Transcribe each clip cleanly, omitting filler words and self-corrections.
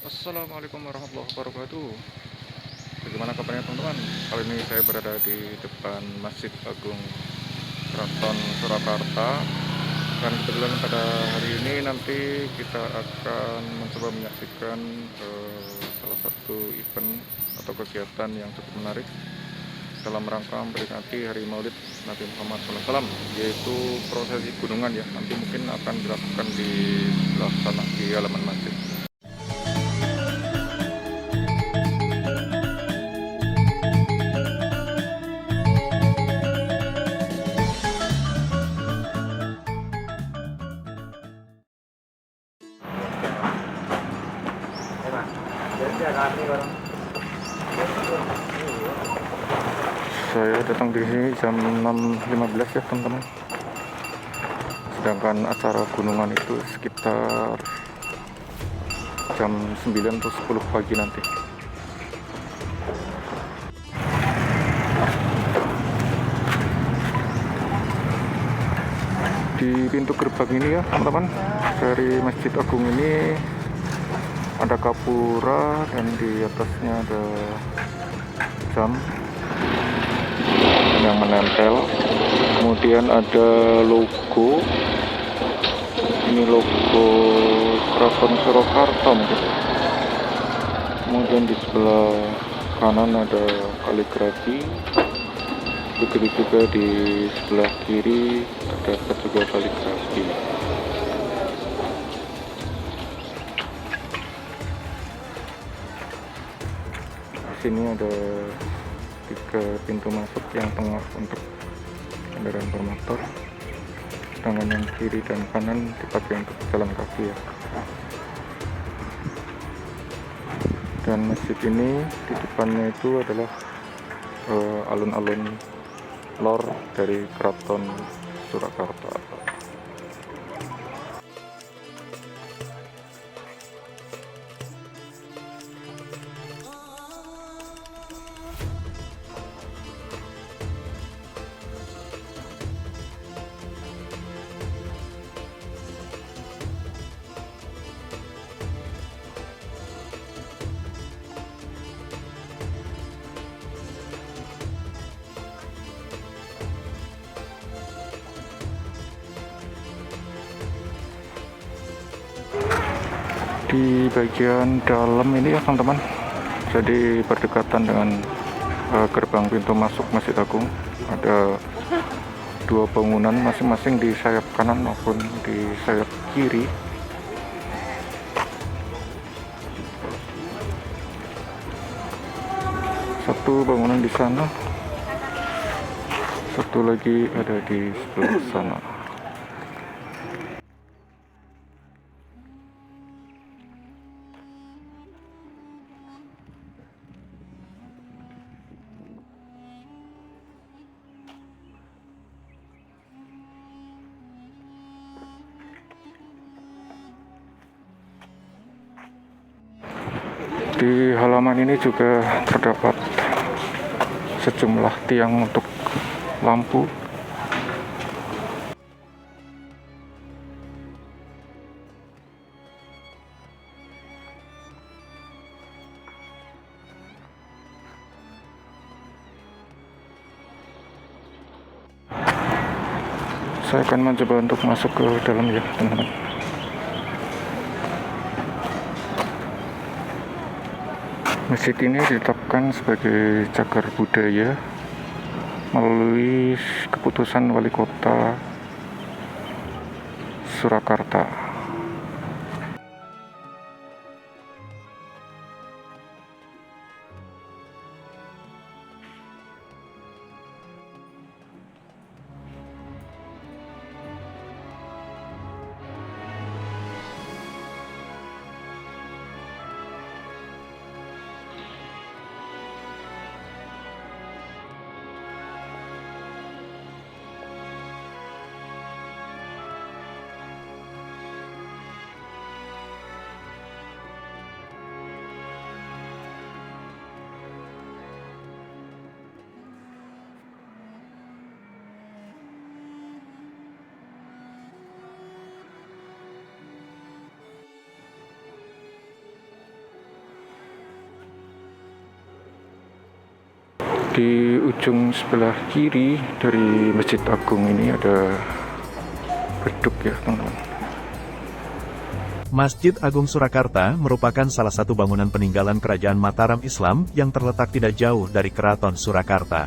Assalamualaikum warahmatullahi wabarakatuh. Bagaimana kabarnya teman-teman? Kali ini saya berada di depan Masjid Agung Keraton Surakarta. Dan kebetulan pada hari ini nanti kita akan mencoba menyaksikan salah satu event atau kegiatan yang cukup menarik dalam rangka memperingati Hari Maulid Nabi Muhammad SAW, yaitu prosesi gunungan ya. Nanti mungkin akan dilakukan di sebelah sana di halaman masjid. Saya datang di sini jam 6.15 ya teman-teman. Sedangkan acara gunungan itu sekitar jam 9 atau 10 pagi nanti. Di pintu gerbang ini ya teman-teman, dari Masjid Agung ini ada kapura dan di atasnya ada jam yang menempel. Kemudian ada logo, ini logo Keraton Surakarta mungkin. Kemudian di sebelah kanan ada kaligrafi, begitu juga di sebelah kiri ada juga kaligrafi. Di sini ada 3 pintu masuk, yang tengah untuk kendaraan bermotor, sedangkan yang kiri dan kanan dipakai untuk jalan kaki ya. Dan masjid ini di depannya itu adalah alun-alun lor dari Keraton Surakarta. Di bagian dalam ini ya teman-teman, jadi berdekatan dengan gerbang pintu masuk Masjid Agung, ada 2 bangunan masing-masing di sayap kanan maupun di sayap kiri. Satu bangunan di sana, satu lagi ada di sebelah sana. Di halaman ini juga terdapat sejumlah tiang untuk lampu. Saya akan mencoba untuk masuk ke dalam ya teman-teman. Masjid ini ditetapkan sebagai cagar budaya melalui keputusan Wali Kota Surakarta. Di ujung sebelah kiri dari Masjid Agung ini ada beduk ya teman-teman. Masjid Agung Surakarta merupakan salah satu bangunan peninggalan Kerajaan Mataram Islam yang terletak tidak jauh dari Keraton Surakarta.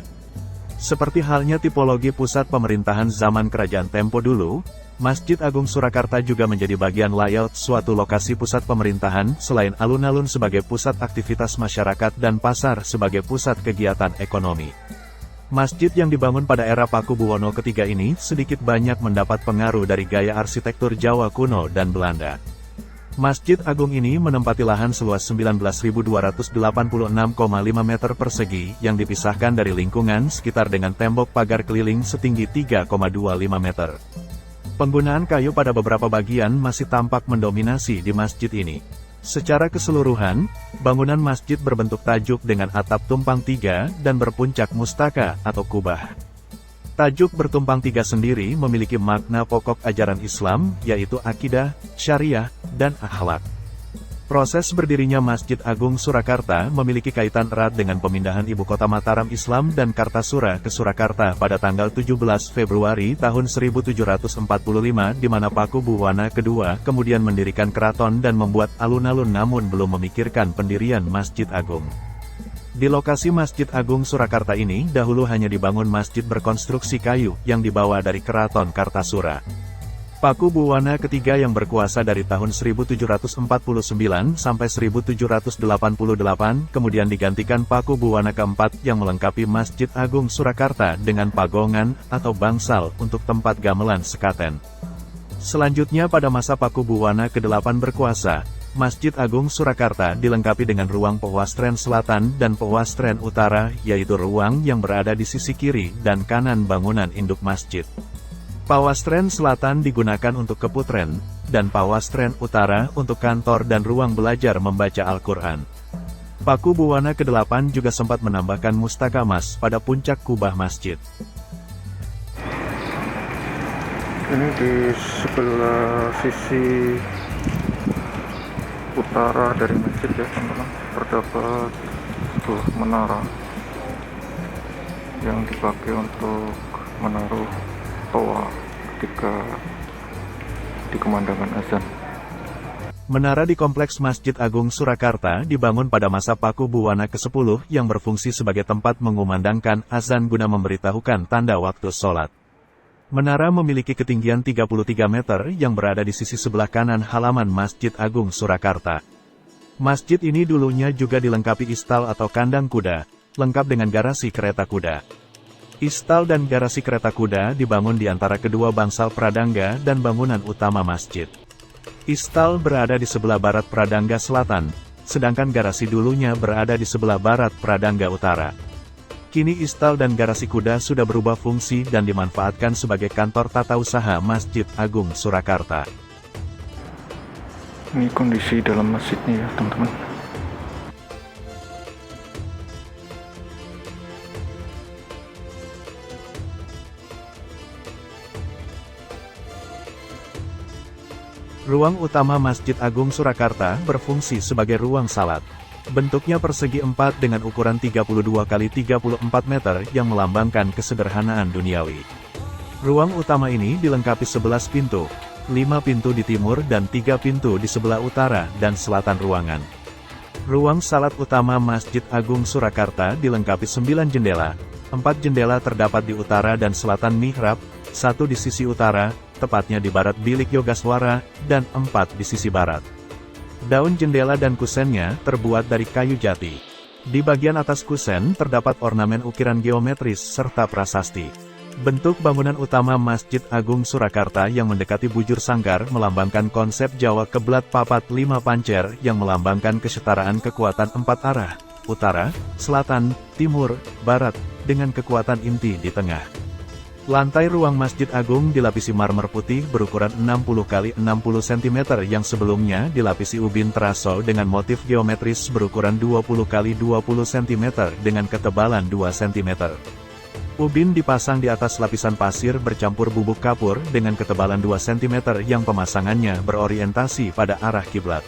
Seperti halnya tipologi pusat pemerintahan zaman kerajaan tempo dulu, Masjid Agung Surakarta juga menjadi bagian layout suatu lokasi pusat pemerintahan selain alun-alun sebagai pusat aktivitas masyarakat dan pasar sebagai pusat kegiatan ekonomi. Masjid yang dibangun pada era Pakubuwono III ini sedikit banyak mendapat pengaruh dari gaya arsitektur Jawa kuno dan Belanda. Masjid Agung ini menempati lahan seluas 19.286,5 meter persegi yang dipisahkan dari lingkungan sekitar dengan tembok pagar keliling setinggi 3,25 meter. Penggunaan kayu pada beberapa bagian masih tampak mendominasi di masjid ini. Secara keseluruhan, bangunan masjid berbentuk tajuk dengan atap tumpang tiga dan berpuncak mustaka atau kubah. Tajuk bertumpang tiga sendiri memiliki makna pokok ajaran Islam, yaitu akidah, syariah, dan akhlak. Proses berdirinya Masjid Agung Surakarta memiliki kaitan erat dengan pemindahan ibu kota Mataram Islam dan Kartasura ke Surakarta pada tanggal 17 Februari tahun 1745 di mana Pakubuwana II kemudian mendirikan keraton dan membuat alun-alun namun belum memikirkan pendirian Masjid Agung. Di lokasi Masjid Agung Surakarta ini dahulu hanya dibangun masjid berkonstruksi kayu yang dibawa dari Keraton Kartasura. Pakubuwana III yang berkuasa dari tahun 1749 sampai 1788, kemudian digantikan Pakubuwana keempat yang melengkapi Masjid Agung Surakarta dengan pagongan atau bangsal untuk tempat gamelan sekaten. Selanjutnya pada masa Pakubuwana ke-8 berkuasa, Masjid Agung Surakarta dilengkapi dengan ruang Pewastren Selatan dan Pewastren Utara, yaitu ruang yang berada di sisi kiri dan kanan bangunan induk masjid. Pawastren Selatan digunakan untuk keputren, dan Pawastren Utara untuk kantor dan ruang belajar membaca Al-Quran. Pakubuwana ke-8 juga sempat menambahkan mustaka emas pada puncak kubah masjid. Ini di sebelah sisi utara dari masjid ya teman-teman, terdapat sebuah menara yang dipakai untuk menaruh toa ketika dikumandangkan azan. Menara di Kompleks Masjid Agung Surakarta dibangun pada masa Pakubuwana ke-10 yang berfungsi sebagai tempat mengumandangkan azan guna memberitahukan tanda waktu sholat. Menara memiliki ketinggian 33 meter yang berada di sisi sebelah kanan halaman Masjid Agung Surakarta. Masjid ini dulunya juga dilengkapi istal atau kandang kuda, lengkap dengan garasi kereta kuda. Istal dan garasi kereta kuda dibangun di antara kedua bangsal pradangga dan bangunan utama masjid. Istal berada di sebelah barat pradangga selatan, sedangkan garasi dulunya berada di sebelah barat pradangga utara. Kini istal dan garasi kuda sudah berubah fungsi dan dimanfaatkan sebagai kantor tata usaha Masjid Agung Surakarta. Ini kondisi dalam masjidnya ya teman-teman. Ruang utama Masjid Agung Surakarta berfungsi sebagai ruang salat. Bentuknya persegi 4 dengan ukuran 32 x 34 meter yang melambangkan kesederhanaan duniawi. Ruang utama ini dilengkapi 11 pintu, 5 pintu di timur dan 3 pintu di sebelah utara dan selatan ruangan. Ruang salat utama Masjid Agung Surakarta dilengkapi 9 jendela, 4 jendela terdapat di utara dan selatan mihrab, 1 di sisi utara, tepatnya di barat bilik Yogaswara, dan 4 di sisi barat. Daun jendela dan kusennya terbuat dari kayu jati. Di bagian atas kusen terdapat ornamen ukiran geometris serta prasasti. Bentuk bangunan utama Masjid Agung Surakarta yang mendekati bujur sangkar melambangkan konsep Jawa keblat papat 5 pancer yang melambangkan kesetaraan kekuatan 4 arah, utara, selatan, timur, barat, dengan kekuatan inti di tengah. Lantai ruang Masjid Agung dilapisi marmer putih berukuran 60 x 60 cm yang sebelumnya dilapisi ubin teraso dengan motif geometris berukuran 20 x 20 cm dengan ketebalan 2 cm. Ubin dipasang di atas lapisan pasir bercampur bubuk kapur dengan ketebalan 2 cm yang pemasangannya berorientasi pada arah kiblat.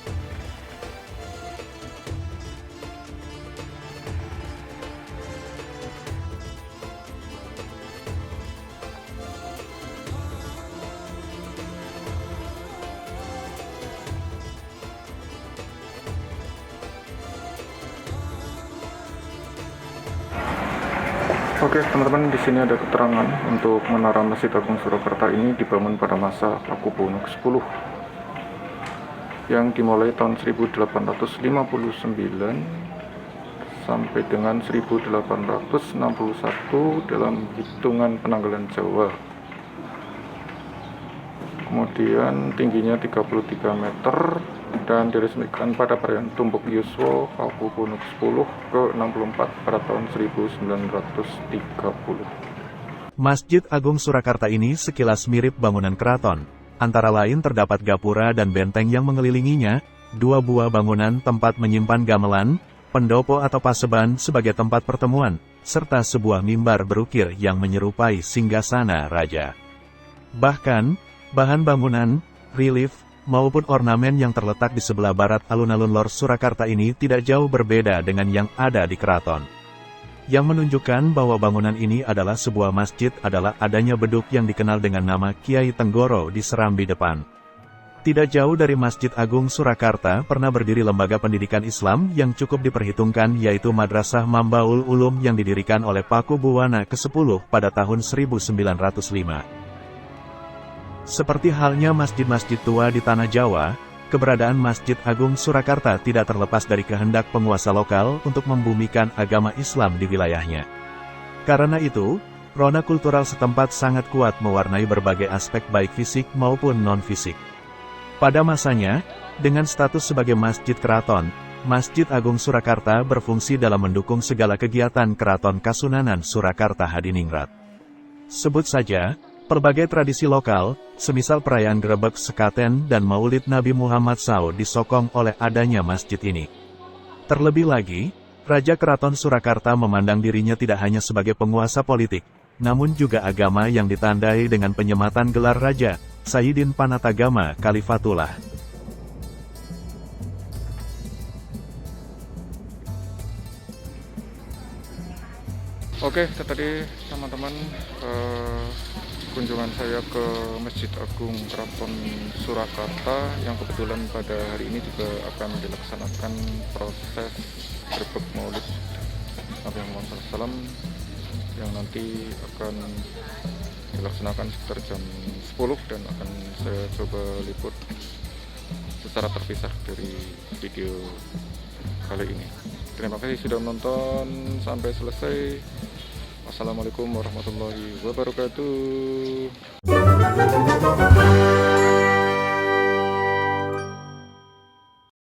Oke teman-teman, di sini ada keterangan untuk menara Masjid Agung Surakarta ini dibangun pada masa Pakubuwono ke-10 yang dimulai tahun 1859 sampai dengan 1861 dalam hitungan penanggalan Jawa. Kemudian tingginya 33 meter dan diresmikan pada perayaan Tumbuk Yuswa Pakubuwono ke-10 ke-64 pada tahun 1930. Masjid Agung Surakarta ini sekilas mirip bangunan keraton. Antara lain terdapat gapura dan benteng yang mengelilinginya, 2 buah bangunan tempat menyimpan gamelan, pendopo atau paseban sebagai tempat pertemuan, serta sebuah mimbar berukir yang menyerupai singgasana raja. Bahkan, bahan bangunan, relief, maupun ornamen yang terletak di sebelah barat alun-alun Lor Surakarta ini tidak jauh berbeda dengan yang ada di keraton. Yang menunjukkan bahwa bangunan ini adalah sebuah masjid adalah adanya beduk yang dikenal dengan nama Kiai Tenggoro di serambi depan. Tidak jauh dari Masjid Agung Surakarta pernah berdiri lembaga pendidikan Islam yang cukup diperhitungkan yaitu Madrasah Mambaul Ulum yang didirikan oleh Pakubuwana ke-10 pada tahun 1905. Seperti halnya masjid-masjid tua di Tanah Jawa, keberadaan Masjid Agung Surakarta tidak terlepas dari kehendak penguasa lokal untuk membumikan agama Islam di wilayahnya. Karena itu, rona kultural setempat sangat kuat mewarnai berbagai aspek baik fisik maupun non-fisik. Pada masanya, dengan status sebagai Masjid Keraton, Masjid Agung Surakarta berfungsi dalam mendukung segala kegiatan Keraton Kasunanan Surakarta Hadiningrat. Sebut saja, berbagai tradisi lokal, semisal perayaan Grebek Sekaten dan Maulid Nabi Muhammad SAW disokong oleh adanya masjid ini. Terlebih lagi, Raja Keraton Surakarta memandang dirinya tidak hanya sebagai penguasa politik, namun juga agama yang ditandai dengan penyematan gelar Raja, Sayyidin Panatagama Khalifatullah. Oke, itu tadi teman-teman kunjungan saya ke Masjid Agung Keraton Surakarta yang kebetulan pada hari ini juga akan dilaksanakan proses Grebek Maulid Nabi Muhammad SAW yang nanti akan dilaksanakan sekitar jam 10 dan akan saya coba liput secara terpisah dari video kali ini. Terima kasih sudah menonton sampai selesai. Wassalamualaikum warahmatullahi wabarakatuh.